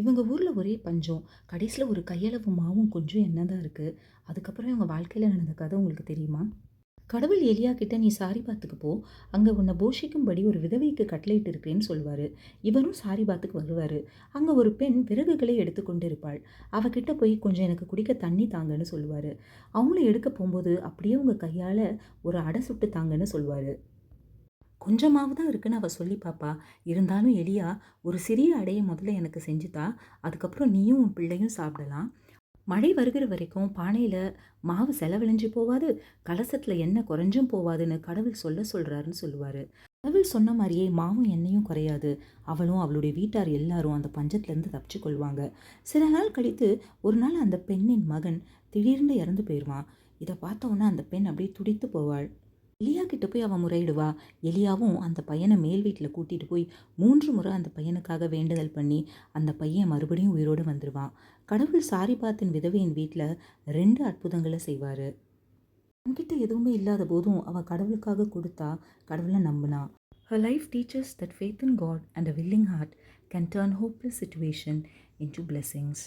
இவங்க ஊரில் ஒரே பஞ்சம். கடைசியில் ஒரு கையளவு மாவும் கொஞ்சம் எண்ணெய் தான் இருக்குது. அதுக்கப்புறம் இவங்க வாழ்க்கையில் நடந்த கதை உங்களுக்கு தெரியுமா? கடவுள் எலியா கிட்ட நீ சாரிபாத்துக்கு போ, அங்கே உன்னை போஷிக்கும்படி ஒரு விதவைக்கு கட்டளையிட்டு இருக்கிறேன்னு சொல்லுவார். இவரும் சாரிபாத்துக்கு வருவார். அங்கே ஒரு பெண் விறகுகளை எடுத்துக்கொண்டு இருப்பாள். அவகிட்ட போய் கொஞ்சம் எனக்கு குடிக்க தண்ணி தாங்கன்னு சொல்லுவார். அவங்களும் எடுக்க போகும்போது அப்படியே உங்கள் கையால் ஒரு அடை சுட்டு தாங்கன்னு சொல்லுவார். கொஞ்சமாவது தான் இருக்குன்னு அவள் சொல்லி பாப்பா. இருந்தாலும் எலியா, ஒரு சிறிய அடைய முதல்ல எனக்கு செஞ்சுதா, அதுக்கப்புறம் நீயும் உன் பிள்ளையும் சாப்பிடலாம். மழை வருகிற வரைக்கும் பானையில் மாவு செலவழிஞ்சு போவாது, கலசத்தில் எண்ணெய் குறைஞ்சும் போவாதுன்னு கடவுள் சொல்கிறாருன்னு சொல்லுவார். கடவுள் சொன்ன மாதிரியே மாவும் எண்ணெயும் குறையாது. அவளும் அவளுடைய வீட்டார் எல்லாரும் அந்த பஞ்சத்துலேருந்து தப்பிச்சு கொள்வாங்க. சில நாள் கழித்து ஒரு நாள் அந்த பெண்ணின் மகன் திடீர்னு இறந்து போயிடுவான். இதை பார்த்தோன்னா அந்த பெண் அப்படியே துடித்து போவாள். எலியா கிட்ட போய் அவன் முறையிடுவா. எலியாவும் அந்த பையனை மேல் வீட்டில் கூட்டிகிட்டு போய் 3 முறை அந்த பையனுக்காக வேண்டுதல் பண்ணி அந்த பையன் மறுபடியும் உயிரோடு வந்துடுவான். கடவுள் சாரிபாத்தின் விதவையின் வீட்டில் 2 அற்புதங்களை செய்வார். அவன்கிட்ட எதுவுமே இல்லாத போதும் அவள் கடவுளுக்காக கொடுத்தா, கடவுளை நம்பினா. Her life teaches that faith in God and a willing heart can turn hopeless situation into blessings.